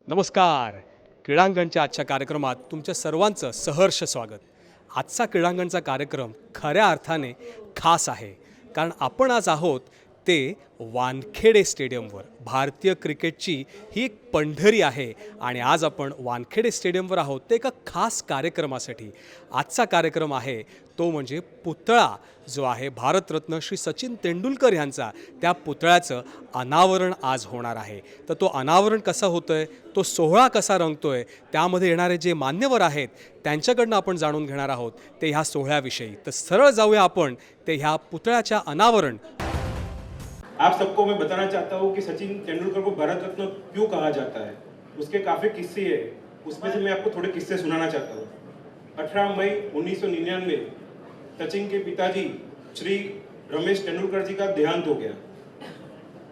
नमस्कार. क्रीडांगणच्या आजच्या कार्यक्रमात तुमच्या सर्वांचं सहर्ष स्वागत. आजचा क्रीडांगणचा कार्यक्रम खऱ्या अर्थाने खास आहे, कारण आपण आज आहोत ते वानखेडे स्टेडियमवर. भारतीय क्रिकेटची ही एक पंढरी आहे आणि आज आपण वानखेडे स्टेडियमवर आहोत ते एका खास कार्यक्रमासाठी. आजचा कार्यक्रम आहे तो म्हणजे पुतळा जो आहे भारतरत्न श्री सचिन तेंडुलकर यांचा. त्या पुतळ्याचं अनावरण आज होणार आहे. तर तो अनावरण कसा होतोय, तो सोहळा कसा रंगतोय, त्यामध्ये येणारे जे मान्यवर आहेत त्यांच्याकडनं आपण जाणून घेणार आहोत ते ह्या सोहळ्याविषयी. तर सरळ जाऊया आपण ते ह्या पुतळ्याच्या अनावरण. आप सबको मैं बताना चाहता हूँ कि सचिन तेंदुलकर को भारत रत्न क्यों कहा जाता है। उसके काफ़ी किस्से हैं, उसमें से मैं आपको थोड़े किस्से सुनाना चाहता हूँ। 18 मई 1999 सचिन के पिताजी श्री रमेश तेंदुलकर जी का देहांत हो गया।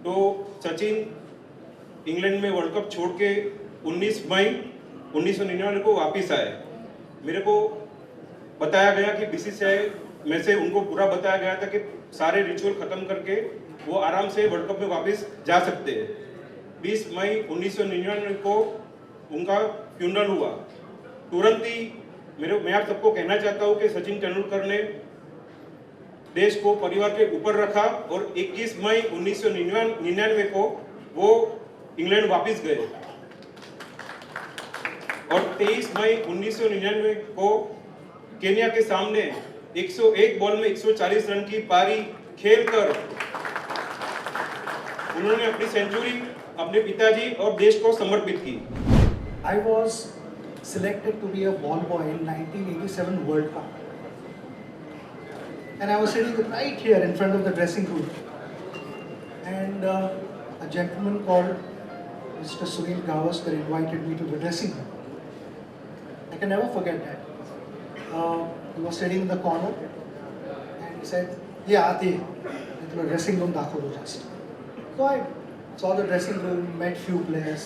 तो सचिन इंग्लैंड में वर्ल्ड कप छोड़ के 19 मई 1999 को वापस आए। मेरे को बताया गया कि बीसीसीआई में से उनको पूरा बताया गया था कि सारे रिचुअल खत्म करके वो आराम से वर्ल्ड कप में वापस जा सकते हैं। 20 मई 1999 को उनका फ्यूनरल हुआ। तुरंत ही मैं आप सबको कहना चाहता हूं कि सचिन तेंदुलकर ने देश को परिवार के ऊपर रखा और 21 मई 1999 को वो इंग्लैंड वापस गए और 23 मई 1999 को केन्या के सामने 101 बॉल में 140 रन की पारी खेलकर उन्होंने अपनी सेंचुरी अपने पिताजी और देश को समर्पित की। I was selected to be a ball boy in 1987 World Cup, and I was sitting right here in front of the dressing room, and a gentleman called Mr. Sunil Gavaskar invited me to the dressing room. I can never forget that. He was sitting in the corner, and he said, "Yeah, Ati, the dressing room दाखव just." So I saw the dressing room, met few players.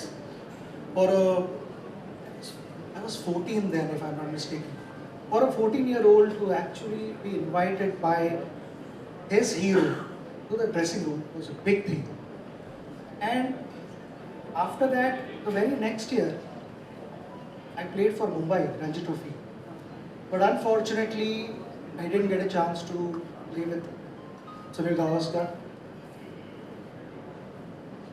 I was 14 then, if I'm not mistaken. For a 14-year-old to actually be invited by his hero to the dressing room was a big thing. And after that, the very next year, I played for Mumbai, Ranji Trophy. But unfortunately, I didn't get a chance to play with Sunil Gavaskar.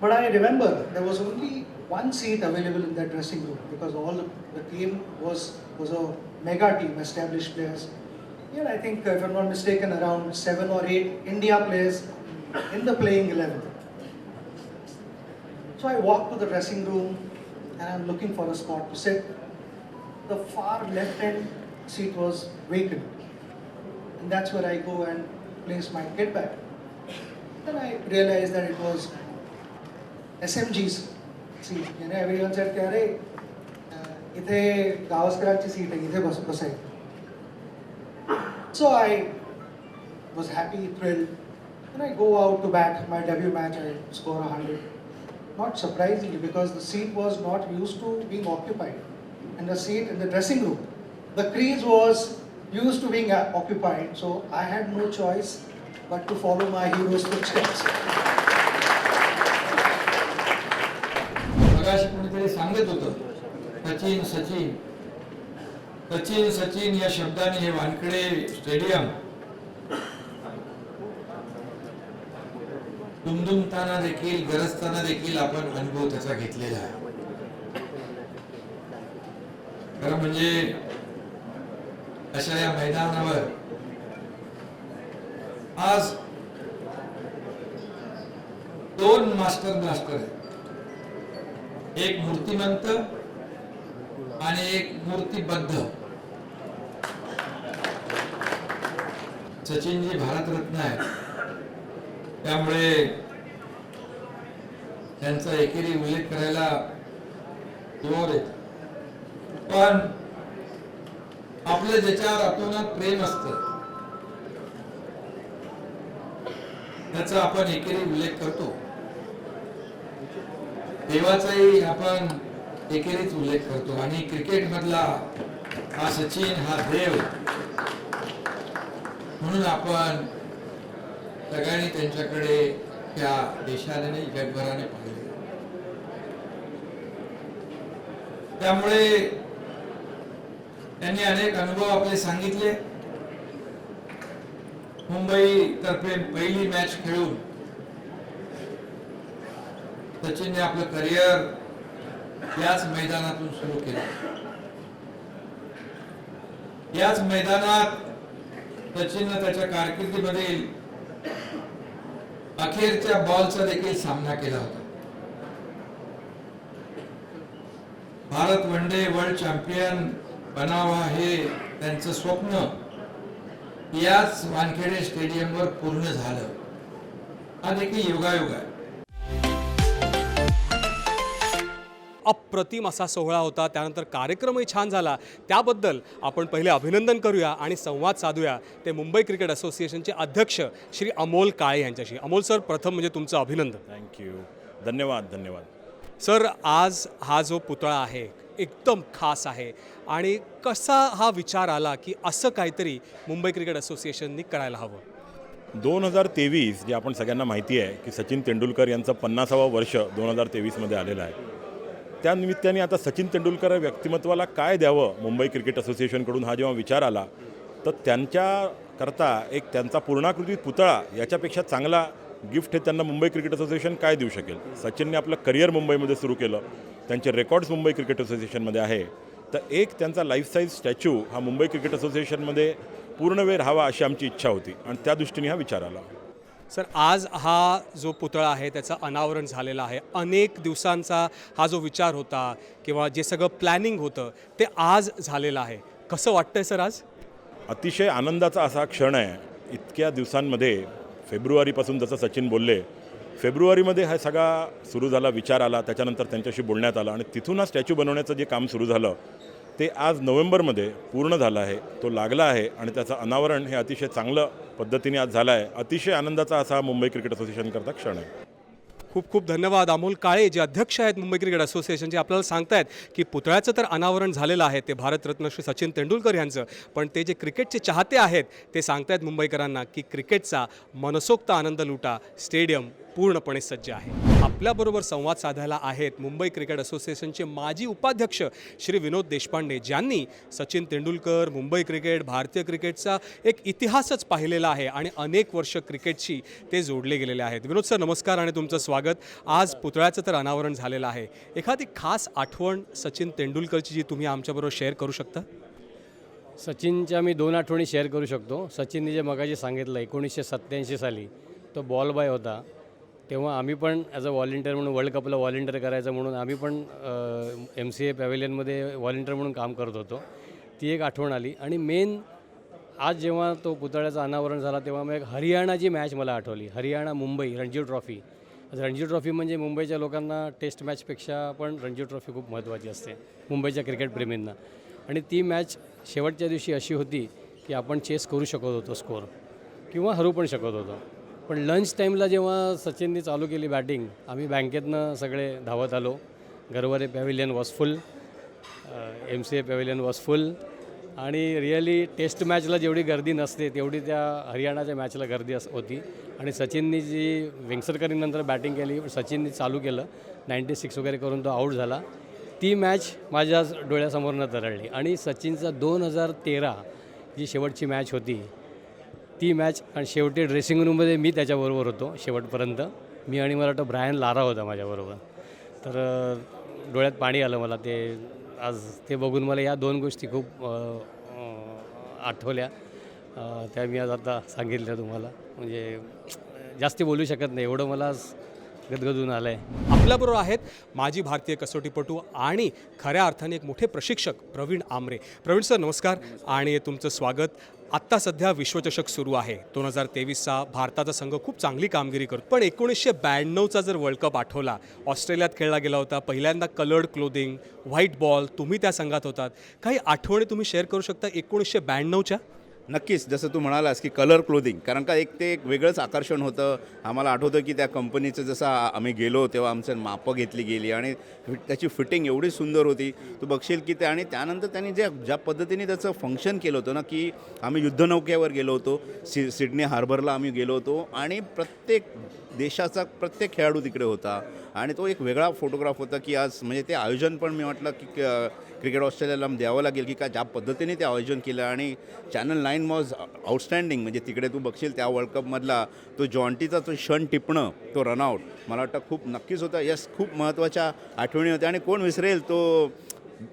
But I remember there was only one seat available in that dressing room because all the team was a mega team, established players. Yeah, I think if I'm not mistaken, around 7 or 8 India players in the playing 11. So I walked to the dressing room and I'm looking for a spot to sit. The far left hand seat was vacant, and that's where I go and place my kit bag. Then I realized that it was SMG's seat. यानी everyone said कि अरे इथे गावस्करांची seat आहे, इथे बसायचं. So I was happy, thrilled, and I go out to bat my debut match. I score 100. Not surprisingly, because the seat was not used to being occupied, and the seat in the dressing room, the crease was used to being occupied. So I had no choice but to follow my hero's footsteps. मगाशी कोणीतरी सांगत होतं सचिन सचिन सचिन सचिन या शब्दाने हे Wankhede stadium दुमदुमताना देखील गरजताना देखील आपण अनुभव त्याचा घेतलेला आहे. खरं म्हणजे अशा या मैदानावर आज 2 मास्टर ब्लास्टर आहेत. एक मूर्तिमंत आणि एक मूर्तिबद्ध. सचिनजी भारतरत्न आहेत, त्यामुळे त्यांचा एकेरी उल्लेख करायला जोर येतो. पण आपलं ज्याच्यावर अतोनात प्रेम असतं त्याचा आपण एकेरी उल्लेख करतो. देवाचाही आपण एकेरीच उल्लेख करतो आणि क्रिकेटमधला हा सचिन हा देव म्हणून आपण सगळ्यांनी त्यांच्याकडे या देशाने नाही जगभराने पाहिले. त्यामुळे त्यांनी अनेक अनुभव आपले सांगितले. मुंबई तर्फे पहिली मॅच खेळून सचिनने आपलं करिअर याच मैदानातून सुरू केलं. याच मैदानात सचिनने त्याच्या कारकिर्दीमधील अखेरच्या बॉलचा देखील सामना केला होता. Bharat one day world champion बनावा हे त्यांचं स्वप्न याच वानखेडे स्टेडियमवर पूर्ण झालं. हा देखील योगायोग आहे. अप्रतिम असा सोहळा होता. त्यानंतर कार्यक्रमही छान झाला. त्याबद्दल आपण पहिले अभिनंदन करूया आणि संवाद साधूया ते मुंबई क्रिकेट असोसिएशनचे अध्यक्ष श्री अमोल काळे यांच्याशी. अमोल सर, प्रथम म्हणजे तुमचं अभिनंदन. थँक्यू. धन्यवाद. सर, आज हा जो पुतळा आहे एकदम खास आहे आणि कसा हा विचार आला की असं काहीतरी मुंबई क्रिकेट असोसिएशननी करायला हवं? 2023 जे आपण सगळ्यांना माहिती आहे की सचिन तेंडुलकर यांचं 50वं वर्ष 2023मध्ये आलेलं आहे. त्यानिमित्ताने आता सचिन तेंडुलकर व्यक्तिमत्वाला काय द्यावं मुंबई क्रिकेट असोसिएशनकडून हा जेव्हा विचार आला तर त्यांच्याकरता एक त्यांचा पूर्णाकृती पुतळा याच्यापेक्षा चांगला गिफ्ट हे त्यांना मुंबई क्रिकेट असोसिएशन काय देऊ शकेल. सचिनने आपलं करिअर मुंबईमध्ये सुरू केलं. त्यांचे रेकॉर्ड्स मुंबई क्रिकेट असोसिएशनमध्ये आहे. तर एक त्यांचा लाईफ साईज स्टॅच्यू हा मुंबई क्रिकेट असोसिएशनमध्ये पूर्ण वेळ राहावा अशी आमची इच्छा होती आणि त्या दृष्टीने हा विचार आला. सर, आज हा जो पुतळा आहे त्याचं अनावरण झालेलं आहे. अनेक दिवसांचा हा जो विचार होता किंवा जे सगळं प्लॅनिंग होतं ते आज झालेलं आहे. कसं वाटतंय सर आज? अतिशय आनंदाचा असा क्षण आहे. इतक्या दिवसांमध्ये फेब्रुवारीपासून जसं सचिन बोलले, फेब्रुवारीमध्ये हा सगळा सुरू झाला, विचार आला, त्याच्यानंतर त्यांच्याशी बोलण्यात आलं आणि तिथून हा स्टॅच्यू बनवण्याचं जे काम सुरू झालं ते आज नोव्हेंबरमध्ये पूर्ण झालं आहे. तो लागला आहे आणि त्याचं अनावरण हे अतिशय चांगलं पद्धतीने आज झालं आहे. अतिशय आनंदाचा असा मुंबई क्रिकेट असोसिएशनकरता क्षण आहे. खूप खूप धन्यवाद अमोल काळे, जे अध्यक्ष आहेत मुंबई क्रिकेट असोसिएशनचे. आपल्याला सांगतायत की पुतळ्याचं तर अनावरण झालेलं आहे ते भारतरत्न श्री सचिन तेंडुलकर यांचं, पण ते जे क्रिकेटचे चाहते आहेत ते सांगतायत मुंबईकरांना की क्रिकेटचा मनसोक्त आनंद लुटा, स्टेडियम पूर्णपणे सज्ज आहे. आपल्याबरोबर संवाद साधायला आहेत मुंबई क्रिकेट असोसिएशनचे माजी उपाध्यक्ष श्री विनोद देशपांडे, ज्यांनी सचिन तेंडुलकर, मुंबई क्रिकेट, भारतीय क्रिकेटचा एक इतिहासच पाहिलेला आहे आणि अनेक वर्ष क्रिकेटशी ते जोडले गेलेले आहेत. विनोद सर, नमस्कार आणि तुमचं स्वागत. आज पुतळ्याचं तर अनावरण झालेलं आहे. एखादी खास आठवण सचिन तेंडुलकरची जी तुम्ही आमच्याबरोबर शेअर करू शकता? सचिनच्या मी 2 आठवणी शेअर करू शकतो. सचिनने जे मगाशी सांगितलं 1987 साली तो बॉल बॉय होता, तेव्हा आम्ही पण ॲज अ व्हॉलेंटियर म्हणून वर्ल्ड कपला व्हॉलेंटियर करायचं म्हणून आम्ही पण MCA पॅव्हिलियनमध्ये व्हॉलेंटियर म्हणून काम करत होतो. ती एक आठवण आली. आणि मेन आज जेव्हा तो पुतळ्याचं अनावरण झाला तेव्हा मग एक हरियाणाची मॅच मला आठवली. हरियाणा मुंबई रणजी ट्रॉफी. रणजी ट्रॉफी म्हणजे मुंबईच्या लोकांना टेस्ट मॅचपेक्षा पण रणजी ट्रॉफी खूप महत्त्वाची असते मुंबईच्या क्रिकेटप्रेमींना. आणि ती मॅच शेवटच्या दिवशी अशी होती की आपण चेस करू शकत होतो स्कोअर किंवा हरू पण शकत होतो. पण लंच टाईमला जेव्हा सचिननी चालू केली बॅटिंग, आम्ही बँकेतनं सगळे धावत आलो. Garware pavilion was full, MCA pavilion was फुल. आणि रिअली टेस्ट मॅचला जेवढी गर्दी नसते तेवढी त्या हरियाणाच्या मॅचला गर्दी होती. आणि सचिननी जी वेंगसरकरीनंतर बॅटिंग केली, सचिननी चालू केलं 96 वगैरे करून तो आऊट झाला. ती मॅच माझ्या डोळ्यासमोरनं तरळली. आणि सचिनचा 2013 जी शेवटची मॅच होती ती मॅच, आणि शेवटी ड्रेसिंग रूममध्ये मी त्याच्याबरोबर होतो शेवटपर्यंत. मी आणि मला वाटतं ब्रायन लारा होता माझ्याबरोबर. तर डोळ्यात पाणी आलं मला ते आज ते बघून. मला या 2 गोष्टी खूप आठवल्या. त्या मी आज आता सांगितल्या तुम्हाला. म्हणजे जास्ती बोलू शकत नाही, एवढं मला आज गदगदून आलं आहे. आपल्याबरोबर आहेत माजी भारतीय कसोटीपटू आणि खऱ्या अर्थाने एक मोठे प्रशिक्षक प्रवीण आमरे. प्रवीण सर, नमस्कार आणि तुमचं स्वागत. आत्ता सध्या विश्वचषक सुरू आहे 2023चा. भारताचा संघ खूप चांगली कामगिरी करतो, पण 1992चा जर वर्ल्ड कप आठवला, ऑस्ट्रेलियात खेळला गेला होता. पहिल्यांदा कलर्ड क्लोदिंग, व्हाईट बॉल, तुम्ही त्या संघात होतात. काही आठवणी तुम्ही शेअर करू शकता 1992च्या? नक्कीच जसं तू म्हणालास की कलर क्लोदिंग, कारण का ते एक वेगळंच आकर्षण होतं. आम्हाला आठवतं की त्या कंपनीचं जसं आम्ही गेलो तेव्हा आमचं मापं घेतली गेली आणि त्याची फिटिंग एवढी सुंदर होती. तू बघशील की आणि त्यानंतर त्यांनी ज्या पद्धतीने त्याचं फंक्शन केलं होतं ना, की आम्ही युद्धनौकेवर गेलो होतो, सिडनी हार्बरला आम्ही गेलो होतो आणि प्रत्येक देशाचा प्रत्येक खेळाडू तिकडे होता आणि तो एक वेगळा फोटोग्राफ होता की आज म्हणजे ते आयोजन पण मी म्हटलं की क्रिकेट ऑस्ट्रेलियाला द्यावं लागेल की ज्या पद्धतीने ते आयोजन केलं आणि चॅनल 9 वॉज आउटस्टँडिंग. म्हणजे तिकडे तू बघशील त्या वर्ल्ड कपमधला तो जॉन्टीचा तो क्षण टिपणं, तो रनआउट मला वाटतं खूप नक्कीच होता. यस, खूप महत्त्वाच्या आठवणी होत्या आणि कोण विसरेल तो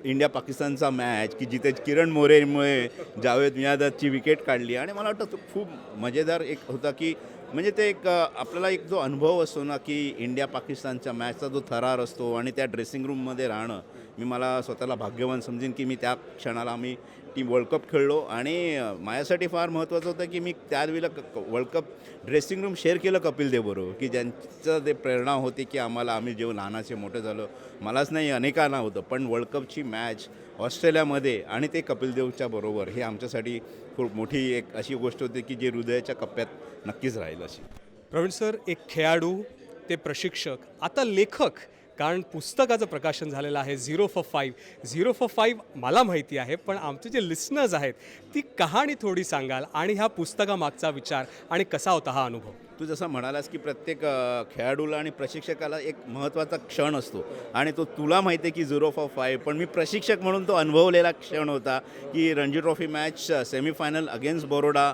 इंडिया पाकिस्तानचा मॅच की जिथे किरण मोरेमुळे जावेद मियादादची विकेट काढली आणि मला वाटतं तो खूप मजेदार एक होता की म्हणजे ते एक आपल्याला एक जो अनुभव असतो ना की इंडिया पाकिस्तानच्या मॅचचा जो थरार असतो आणि त्या ड्रेसिंग रूममध्ये राहणं, मला स्वतःला भाग्यवान समजेन की मी त्या क्षणाला आम्ही टीम वर्ल्ड कप खेळलो आणि माझ्यासाठी फार महत्त्वाचं होतं की मी त्यावेळेला world cup dressing room share केलं कपिल देवबरोबर की ज्यांचं ते प्रेरणा होती की आम्ही जेव्हा लहानाचे मोठे झालो, मलाच नाही अनेकांना होतं, पण वर्ल्ड कपची मॅच ऑस्ट्रेलियामध्ये आणि ते कपिल देवच्या बरोबर हे आमच्यासाठी खूप मोठी एक अशी गोष्ट होती की जी हृदयाच्या कप्प्यात नक्कीच राहील अशी. प्रवीण सर, एक खेळाडू, ते प्रशिक्षक, आता लेखक, कारण पुस्तकाचं प्रकाशन झालेलं आहे 0 for 5. 0 for 5 मला माहिती आहे, पण आमचे जे लिस्नर्स आहेत ती कहाणी थोडी सांगाल आणि ह्या पुस्तकामागचा विचार आणि कसा होता हा अनुभव. तू जसं म्हणालास की प्रत्येक खेळाडूला आणि प्रशिक्षकाला एक महत्त्वाचा क्षण असतो आणि तो तुला माहिती आहे की 0 for 5, पण मी प्रशिक्षक म्हणून तो अनुभवलेला क्षण होता की Ranji trophy match semifinal against Baroda.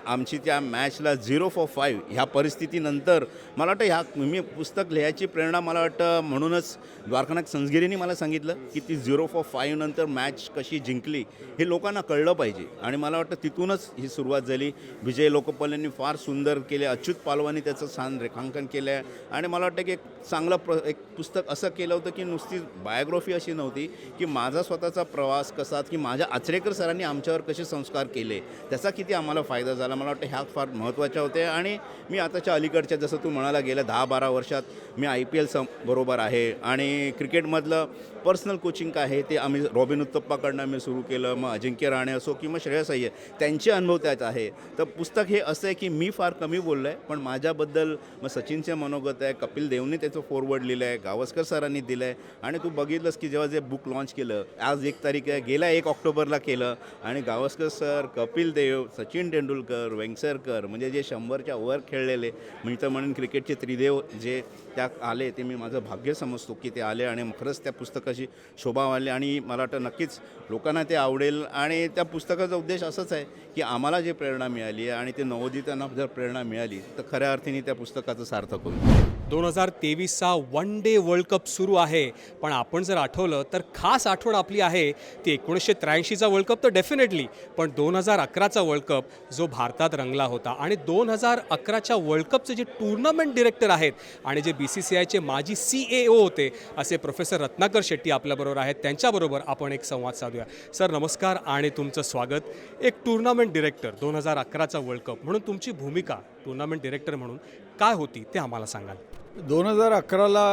आमची त्या मॅचला 0 for 5 ह्या परिस्थितीनंतर मला वाटतं मी पुस्तक लिहायची प्रेरणा मला वाटतं म्हणूनच द्वारकानाथ संसगिरीने मला सांगितलं की ती 0 for 5 नंतर मॅच कशी जिंकली हे लोकांना कळलं पाहिजे आणि मला वाटतं तिथूनच ही सुरुवात झाली. विजय लोकपाल यांनी फार सुंदर केले, अच्युत पालवानी त्याचं छान रेखांकन केलं आहे आणि मला वाटतं की एक चांगलं एक पुस्तक असं केलं होतं की नुसती बायोग्राफी अशी नव्हती की माझा स्वतःचा प्रवास कसा की माझ्या आचरेकर सरांनी आमच्यावर कसे संस्कार केले त्याचा किती आम्हाला फायदा झाला. मला वाटतं ह्या फार महत्त्वाच्या होत्या आणि मी आताच्या अलीकडच्या जसं तू म्हणाला गेल्या 10-12 वर्षात मी IPL बरोबर आहे आणि क्रिकेटमधलं पर्सनल कोचिंग काय आहे ते आम्ही रॉबिन उत्तप्पाकडनं आम्ही सुरू केलं. मग अजिंक्य राणे असो किंवा श्रेयस अय्यर त्यांचे अनुभव त्यात आहे. तर पुस्तक हे असं आहे की मी फार कमी बोललो आहे, पण माझ्याबद्दल मग सचिनचे मनोगत आहे, कपिल देवने त्याचं फॉरवर्ड लिहिलं आहे, गावस्कर सरांनी दिलं आहे आणि तू बघितलंस की जेव्हा जे बुक लॉन्च केलं, आज 1 तारीख आहे, गेल्या 1 ऑक्टोबरला केलं आणि गावस्कर सर, कपिल देव, सचिन तेंडुलकर, वेंगसरकर म्हणजे जे 100च्या वर खेळलेले मी तर म्हणून क्रिकेटचे त्रिदेव जे त्या आले ते मी माझं भाग्य समजतो की ते आले आणि खरंच त्या पुस्तकाची शोभा वाढली आणि मला वाटतं नक्कीच लोकांना ते आवडेल. आणि त्या पुस्तकाचा उद्देश असंच आहे की आम्हाला जे प्रेरणा मिळाली आहे आणि ते नवोदितांना जर प्रेरणा मिळाली तर खऱ्या अर्थाने त्या पुस्तकाचं सार्थक होईल. 2023चा वन डे वर्ल्ड कप सुरू आहे, पण आपण जर आठवलं तर खास आठवण आपली आहे ती 1983चा वर्ल्ड कप तर डेफिनेटली, पण 2011चा वर्ल्ड कप जो भारतात रंगला होता. आणि 2011च्या वर्ल्ड कपचे जे टुर्नामेंट डिरेक्टर आहेत आणि जे BCCIचे माजी CAO होते असे प्रोफेसर रत्नाकर शेट्टी आपल्याबरोबर आहेत, त्यांच्याबरोबर आपण एक संवाद साधूया. सर नमस्कार आणि तुमचं स्वागत. एक टुर्नामेंट डिरेक्टर 2011चा वर्ल्ड कप म्हणून तुमची भूमिका टुर्नामेंट डिरेक्टर म्हणून काय होती ते आम्हाला सांगाल. 2011ला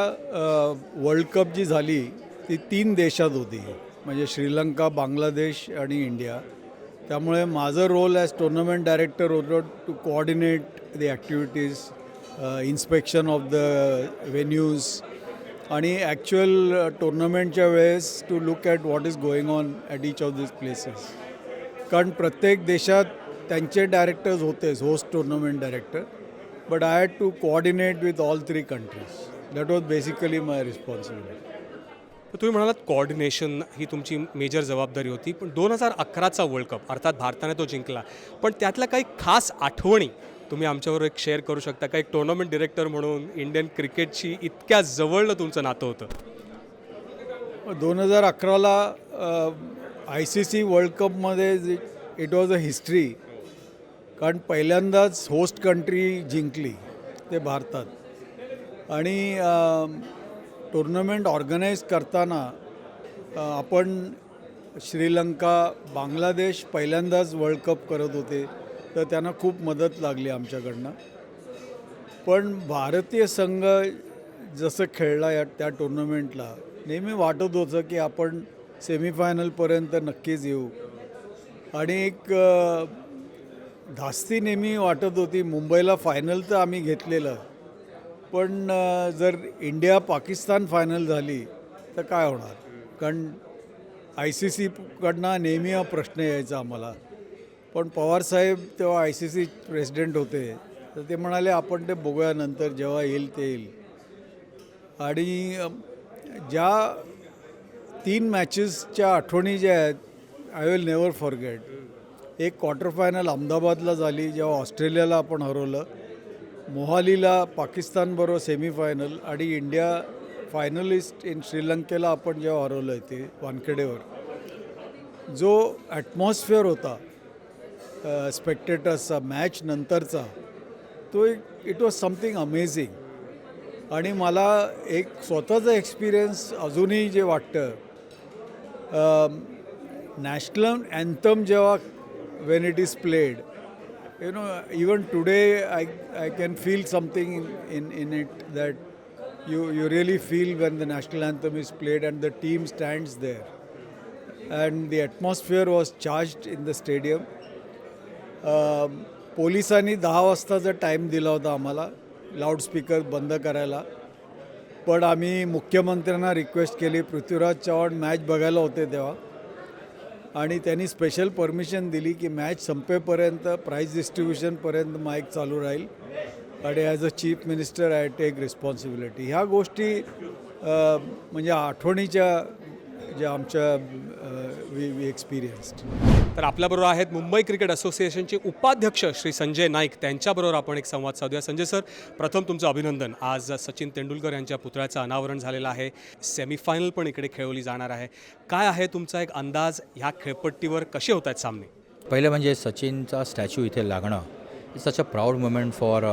वर्ल्ड कप जी झाली ती 3 देशात होती, म्हणजे श्रीलंका, बांगलादेश आणि इंडिया. त्यामुळे माझं रोल ॲज टुर्नामेंट डायरेक्टर होतं to coordinate the activities, inspection of the venues आणि ॲक्च्युअल टुर्नामेंटच्या वेळेस to look at what is going on at each of this places. कारण प्रत्येक देशात त्यांचे डायरेक्टर्स होतेच, host tournament director, but I had to coordinate with all 3 countries. That was basically my responsibility. तुम्ही म्हणालात कोऑर्डिनेशन ही तुमची मेजर जबाबदारी होती, पण 2011चा वर्ल्ड कप अर्थात भारताने तो जिंकला, पण त्यातल्या काही खास आठवणी तुम्ही आमच्याबरोबर एक शेअर करू शकता का? एक टुर्नामेंट डिरेक्टर म्हणून इंडियन क्रिकेटची इतक्या जवळनं तुमचं नातं होतं. 2011ला ICC वर्ल्ड कपमध्ये इट वॉज अ हिस्ट्री, कारण पहिल्यांदाच होस्ट कंट्री जिंकली ते भारतात आणि टुर्नामेंट ऑर्गनाईज करताना आपण श्रीलंका, बांगलादेश पहिल्यांदाच वर्ल्ड कप करत होते, तर त्यांना खूप मदत लागली आमच्याकडनं. पण भारतीय संघ जसं खेळला त्या टुर्नामेंटला नेहमी वाटत होतं की आपण सेमीफायनलपर्यंत नक्कीच येऊ आणि एक धास्ती नेहमी वाटत होती. मुंबईला फायनल तर आम्ही घेतलेलं, पण जर इंडिया पाकिस्तान फायनल झाली तर काय होणार? कारण ICC कडनं नेहमी हा प्रश्न यायचा आम्हाला. पण पवारसाहेब तेव्हा ICC प्रेसिडेंट होते, तर ते म्हणाले आपण ते बघूया नंतर, जेव्हा येईल ते येईल. आणि ज्या 3 मॅचेसच्या आठवणी ज्या आहेत, आय विल नेवर फॉरगेट. एक क्वार्टर फायनल अहमदाबादला झाली, जेव्हा ऑस्ट्रेलियाला आपण हरवलं. मोहालीला पाकिस्तानबरोबर सेमीफायनल, आणि इंडिया फायनलिस्ट इन श्रीलंकेला आपण जेव्हा हरवलं आहे ते वानखेडेवर. जो ॲटमॉस्फिअर होता स्पेक्टेटर्सचा मॅच नंतरचा, तो इट वॉज समथिंग अमेझिंग. आणि मला एक स्वतःचा एक्सपिरियन्स अजूनही जे वाटतं, नॅशनल अँथम जेव्हा Wien it is played, you know, even today I can feel something in it, that you really feel when the national anthem is played and the team stands there, and the atmosphere was charged in the stadium. पोलिसांनी 10 वाजताचा time दिला होता आम्हाला loudspeaker बंद करायला, पण आम्ही मुख्यमंत्र्यांना रिक्वेस्ट केली. पृथ्वीराज चव्हाण मॅच बघायला होते तेव्हा, आणि त्यांनी स्पेशल परमिशन दिली की मॅच संपेपर्यंत, प्राईज डिस्ट्रीब्युशनपर्यंत माईक चालू राहील, आणि as a chief minister I take responsibility. ह्या गोष्टी म्हणजे आठवणीच्या ज्या आमच्या वी एक्सपिरियन्स्ड. तर आपल्याबरोबर आहेत मुंबई क्रिकेट असोसिएशनचे उपाध्यक्ष श्री संजय नाईक. त्यांच्याबरोबर आपण एक संवाद साधूया. संजय सर, प्रथम तुमचं अभिनंदन. आज सचिन तेंडुलकर यांच्या पुतळ्याचं अनावरण झालेलं आहे. सेमीफायनल पण इकडे खेळवली जाणार आहे. काय आहे तुमचा एक अंदाज, ह्या खेळपट्टीवर कसे होत आहेत सामने? पहिलं म्हणजे सचिनचा स्टॅच्यू इथे लागणं is such a proud moment for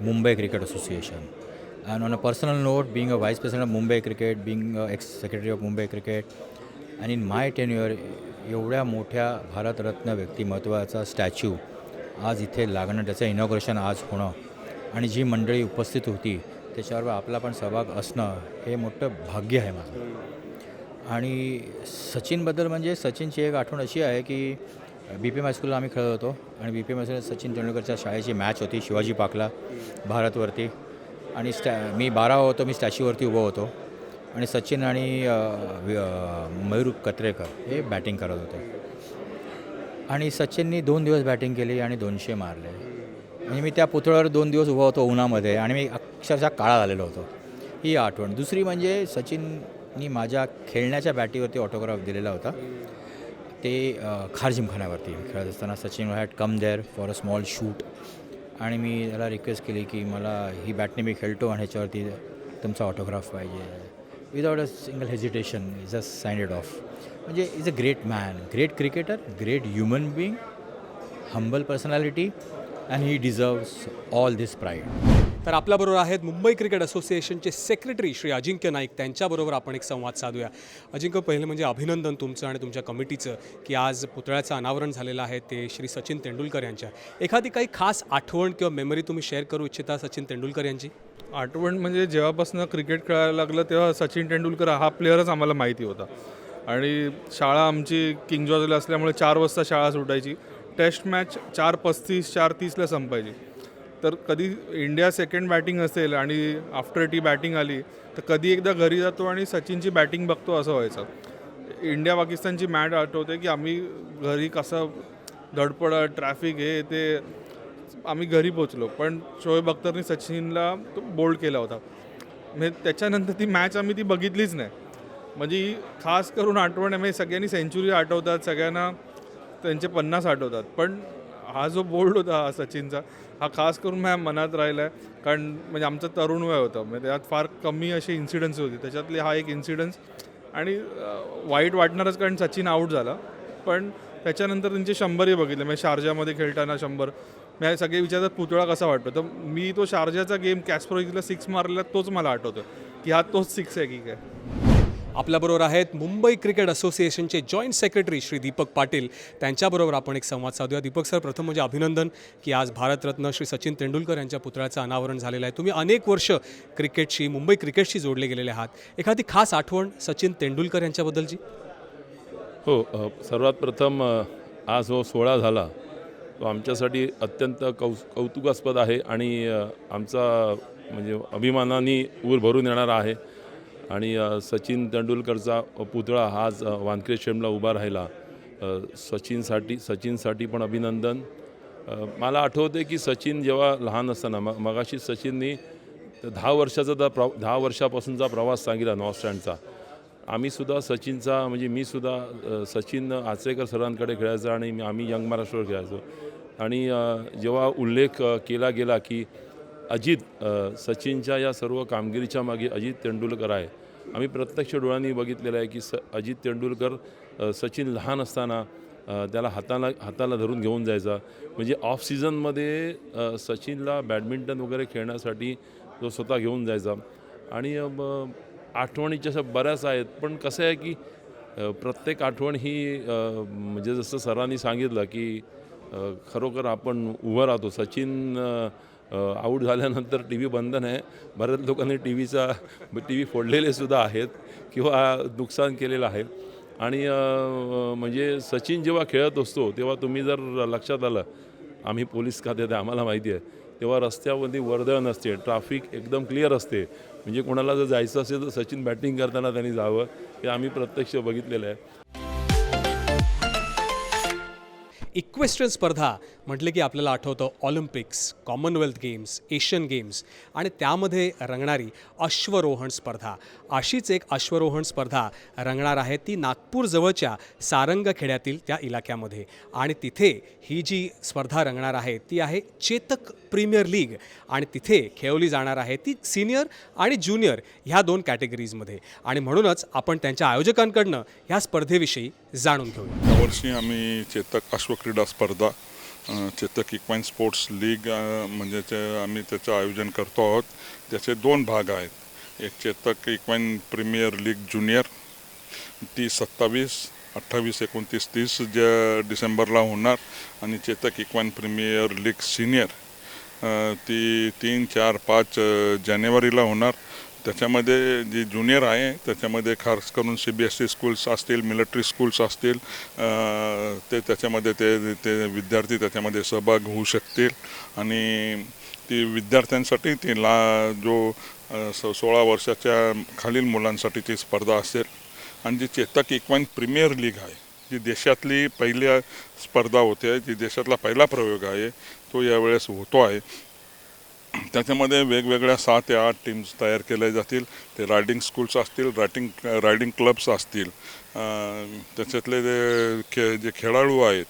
Mumbai cricket association. And on a personal note, being a vice president of Mumbai cricket, being ex secretary of Mumbai cricket, and in my tenure, एवढ्या मोठ्या भारतरत्न व्यक्तिमत्वाचा स्टॅच्यू आज इथे लागणं, त्याचं इनॉग्रेशन आज होणं, आणि जी मंडळी उपस्थित होती त्याच्यावर आपला पण सहभाग असणं, हे मोठं भाग्य आहे माझं. आणि सचिनबद्दल म्हणजे सचिनची एक आठवण अशी आहे की BPM हायस्कूलला आम्ही खेळत होतो, आणि BPM हायस्कूलला सचिन तेंडुलकरच्या शाळेची मॅच होती शिवाजी पार्कला भारतवरती, आणि मी 12 होतो, मी स्टॅच्यूवरती उभं होतो, आणि सचिन आणि मयूर कत्रेकर हे बॅटिंग करत होते, आणि सचिननी 2 दिवस बॅटिंग केली आणि 200 मारले. म्हणजे मी त्या पुतळ्यावर 2 दिवस उभा होतो उन्हामध्ये, आणि मी अक्षरशः काळा झालेलो होतो. ही आठवण. दुसरी म्हणजे सचिननी माझ्या खेळण्याच्या बॅटीवरती ऑटोग्राफ दिलेला होता, ते खार जिमखान्यावरती खेळत असताना. Sachin had come there for a small shoot, आणि मी त्याला रिक्वेस्ट केली की मला ही बॅटने मी खेळतो आणि ह्याच्यावरती तुमचा ऑटोग्राफ पाहिजे. Without a single hesitation just sign it off. म्हणजे is a great man, great cricketer, great human being, humble personality, and he deserves all this pride. तर आपल्याबरोबर आहेत मुंबई क्रिकेट असोसिएशनचे सेक्रेटरी श्री अजिंक्य नाईक. त्यांच्याबरोबर आपण एक संवाद साधूया. अजिंक्य, पहिलं म्हणजे अभिनंदन तुमचं आणि तुमच्या कमिटीचं की आज पुतळ्याचं अनावरण झालेलं आहे ते श्री सचिन तेंडुलकर यांच्या. एखादी काही खास आठवण किंवा मेमरी तुम्ही शेअर करू इच्छिता सचिन तेंडुलकर यांची? आठवण म्हणजे जेव्हापासून क्रिकेट खेळायला लागलं तेव्हा सचिन तेंडुलकर हा प्लेअरच आम्हाला माहिती होता. आणि शाळा आमची किंग जॉर्जला असल्यामुळे 4 वाजता शाळा सुटायची. Taste match 4:35 4:30ला संपायची. तर कधी इंडिया सेकंड बॅटिंग असेल आणि आफ्टर टी बॅटिंग आली तर कधी एकदा घरी जातो आणि सचिनची बॅटिंग बघतो, असं व्हायचं. इंडिया पाकिस्तानची मॅच आठवते की आम्ही घरी कसं धडपडत, ट्रॅफिक हे ते आम्ही घरी पोचलो, पण शोएब अख्तरनी सचिनला तो बोल्ड केला होता. म्हणजे त्याच्यानंतर ती मॅच आम्ही ती बघितलीच नाही. म्हणजे ही खास करून आठवण आहे. म्हणजे सगळ्यांनी सेंचुरी आठवतात, सगळ्यांना त्यांचे 50 आठवतात, पण हा जो बोल्ड होता हा सचिनचा, हा खास करून माझ्या मनात राहिला आहे. कारण म्हणजे आमचं तरुण वय होतं, म्हणजे त्यात फार कमी असे इन्सिडन्स होते, त्याच्यातले हा एक इन्सिडन्स. आणि वाईट वाटणारच कारण सचिन आऊट झाला, पण त्याच्यानंतर त्यांचे 100ही बघितले. म्हणजे शारजामध्ये खेळताना 100. म्हणजे सगळे विचारतात पुतळा कसा वाटतो, तर मी तो शारजाचा गेम कॅस्परोविचला 6 मारलेला तोच मला आठवतो की हा तोच 6 आहे की काय. आपल्याबरोबर आहेत मुंबई क्रिकेट असोसिएशनचे जॉईंट सेक्रेटरी श्री दीपक पाटील. त्यांच्याबरोबर आपण एक संवाद साधूया. दीपक सर, प्रथम म्हणजे अभिनंदन की आज भारतरत्न श्री सचिन तेंडुलकर यांच्या पुतळ्याचं अनावरण झालेलं आहे. तुम्ही अनेक वर्ष क्रिकेटशी, मुंबई क्रिकेटशी जोडले गेलेले आहात. एखादी खास आठवण सचिन तेंडुलकर यांच्याबद्दलची? हो, सर्वात प्रथम आज जो 16 झाला तो आमच्यासाठी अत्यंत कौतुकास्पद आहे आणि आमचा म्हणजे अभिमानाने ऊर भरून येणारा आहे. आणि सचिन तेंडुलकरचा पुतळा हा आज वानखेडे स्टेडियमला उभा राहिला. सचिनसाठी पण अभिनंदन. मला आठवते की सचिन जेव्हा लहान असताना मगाशी सचिननी 10 वर्षापासूनचा प्रवास सांगितला नॉर्थ स्टँडचा. आम्हीसुद्धा सचिनचा म्हणजे मीसुद्धा सचिन आचरेकर सरांकडे खेळायचो आणि आम्ही यंग महाराष्ट्रावर खेळायचो. आणि जेव्हा उल्लेख केला गेला की सचिनच्या या सर्व कामगिरीच्या मागे अजित तेंडुलकर आहे. आम्ही प्रत्यक्ष डोळ्यांनी बघितलेलं आहे की अजित तेंडुलकर सचिन लहान असताना त्याला हाताला धरून घेऊन जायचा. म्हणजे ऑफ सीझनमध्ये सचिनला बॅडमिंटन वगैरे खेळण्यासाठी तो स्वतः घेऊन जायचा. आणि आठवणीच्या अशा बऱ्याच आहेत. पण कसं आहे की प्रत्येक आठवण ही म्हणजे जसं सरांनी सांगितलं की खरोखर आपण उभं राहतो. सचिन आऊट झाल्यानंतर टी व्ही बंद नाही. बऱ्याच लोकांनी टी व्ही फोडलेले सुद्धा आहेत किंवा नुकसान केलेलं आहे. आणि म्हणजे सचिन जेव्हा खेळत असतो तेव्हा तुम्ही जर लक्षात आलं, आम्ही पोलीस खात्यात आम्हाला माहिती आहे, तेव्हा रस्त्यामध्ये वर्दळ नसते, ट्रॅफिक एकदम क्लिअर असते. म्हणजे कोणाला जर जायचं असेल तर सचिन बॅटिंग करताना त्यांनी जावं, हे आम्ही प्रत्यक्ष बघितलेलं आहे. इक्वेस्ट्रियन स्पर्धा म्हटलं की आपल्याला आठवतं Olympics, Commonwealth games, Asian games आणि त्यामध्ये रंगणारी अश्वरोहण स्पर्धा. अशीच एक अश्वरोहण स्पर्धा रंगणार आहे ती नागपूरजवळच्या सारंगखेड्यातील त्या इलाक्यामध्ये. आणि तिथे ही जी स्पर्धा रंगणार आहे ती आहे चेतक प्रीमियर लीग. आणि तिथे खेळवली जाणार आहे ती सिनियर आणि ज्युनियर ह्या 2 कॅटेगरीजमध्ये. आणि म्हणूनच आपण त्यांच्या आयोजकांकडनं ह्या स्पर्धेविषयी जाणून घेऊया. यावर्षी आम्ही चेतक अश्वक्रीडा स्पर्धा, चेतक इक्वाइन स्पोर्ट्स लीग म्हणजे आम्ही त्याचं आयोजन करतो आहोत. त्याचे 2 भाग आहेत. एक Chetak equine premier league junior ती 27, 28, 29, 30 डिसेंबरला होणार. आणि Chetak equine premier league senior ती 3, 4, 5 जानेवारीला होणार. त्याच्यामध्ये जी ज्युनियर आहे त्याच्यामध्ये खास करून CBSE स्कूल्स असतील, मिलिटरी स्कूल्स असतील, त्याच्यामध्ये ते विद्यार्थी त्याच्यामध्ये सहभाग होऊ शकतील. आणि ती विद्यार्थ्यांसाठी ती जो 16 वर्षाच्या खालील मुलांसाठी ती स्पर्धा असेल. आणि जी चेतक इक्वाइन प्रीमियर लीग आहे, जी देशातली पहिली स्पर्धा होते, जी देशातला पहिला प्रयोग आहे, तो यावेळेस होतो आहे. त्याच्यामध्ये वेगवेगळ्या 6 ते 8 टीम्स तयार केल्या जातील. ते रायडिंग स्कूल्स असतील, रायडिंग क्लब्स असतील. त्याच्यातले जे खेळाडू आहेत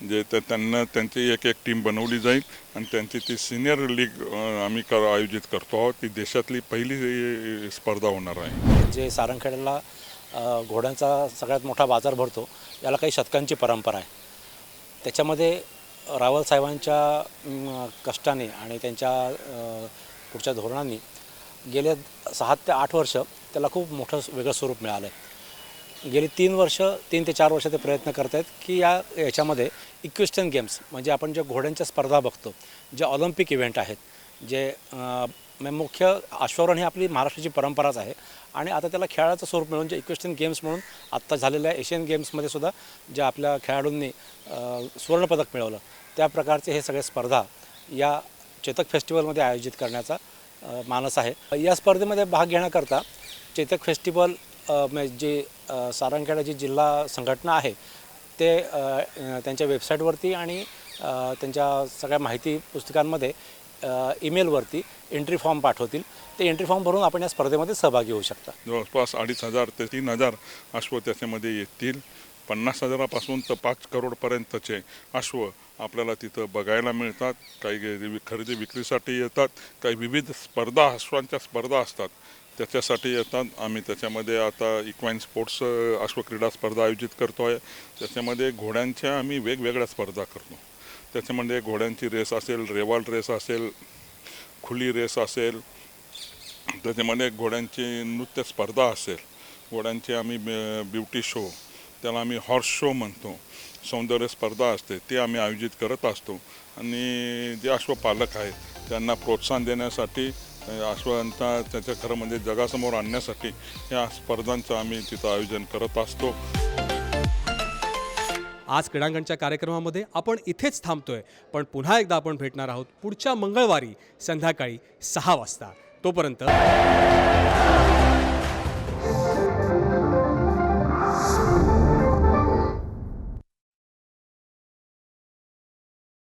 जे त्यांची एक टीम बनवली जाईल आणि त्यांची ती सिनियर लीग आम्ही आयोजित करतो आहोत. ती देशातली पहिली स्पर्धा होणार आहे. जे सारंगखेड्याला घोड्यांचा सगळ्यात मोठा बाजार भरतो, याला काही शतकांची परंपरा आहे. त्याच्यामध्ये रावल साहेबांच्या कष्टाने आणि त्यांच्या पुढच्या धोरणांनी गेले 6 ते 8 वर्ष त्याला खूप मोठं वेगळं स्वरूप मिळालं आहे. गेली 3 ते 4 वर्ष ते प्रयत्न करत आहेत की याच्यामध्ये इक्वेस्ट्रियन गेम्स म्हणजे आपण ज्या घोड्यांच्या स्पर्धा बघतो, जे ऑलिम्पिक इव्हेंट आहेत, जे मुख्य अश्वारोहण ही आपली महाराष्ट्राची परंपराच आहे. आणि आता त्याला खेळाचं स्वरूप मिळून जे इक्वेस्ट्रियन गेम्स म्हणून आत्ता झालेल्या एशियन गेम्समध्ये सुद्धा ज्या आपल्या खेळाडूंनी सुवर्णपदक मिळवलं, त्या प्रकारचे हे सगळे स्पर्धा या चेतक फेस्टिवलमध्ये आयोजित करण्याचा मानस आहे. या स्पर्धेमध्ये भाग घेण्याकरता चेतक फेस्टिवल जी सारंगखेडा जिल्हा संघटना आहे ते त्यांच्या वेबसाईटवरती आणि त्यांच्या सगळ्या माहिती पुस्तिकांमध्ये ईमेलवरती एंट्री फॉर्म पाठवतील. ते एंट्री फॉर्म भरून आपण या स्पर्धेमध्ये सहभागी होऊ शकता. जवळपास 2,500 ते 3,000 अश्व त्याच्यामध्ये येतील. 50,000पासून तर 5 करोडपर्यंतचे अश्व आपल्याला तिथं बघायला मिळतात. काही खरेदी विक्रीसाठी येतात, काही विविध स्पर्धा, अश्वांच्या स्पर्धा असतात त्याच्यासाठी येतात. आम्ही त्याच्यामध्ये आता इक्वाइन स्पोर्ट्स अश्वक्रीडा स्पर्धा आयोजित करतो आहे. त्याच्यामध्ये घोड्यांच्या आम्ही वेगवेगळ्या स्पर्धा करतो. त्याच्यामध्ये घोड्यांची रेस असेल, रेवाल रेस असेल, खुली रेस असेल, त्याच्यामध्ये घोड्यांची नृत्य स्पर्धा असेल, घोड्यांची आम्ही ब्युटी शो, त्याला आम्ही हॉर्स शो म्हणतो, सौंदर्य स्पर्धा असते, ते आम्ही आयोजित करत असतो. आणि जे अश्वपालक आहेत त्यांना प्रोत्साहन देण्यासाठी, अश्वांना त्याच्या खरं म्हणजे जगासमोर आणण्यासाठी या स्पर्धांचं आम्ही तिथं आयोजन करत असतो. आज क्रीडांगणच्या कार्यक्रमामध्ये आपण इथेच थांबतोय, पण पुन्हा एकदा आपण भेटणार आहोत पुढच्या मंगळवारी संध्याकाळी 6 वाजता. तोपर्यंत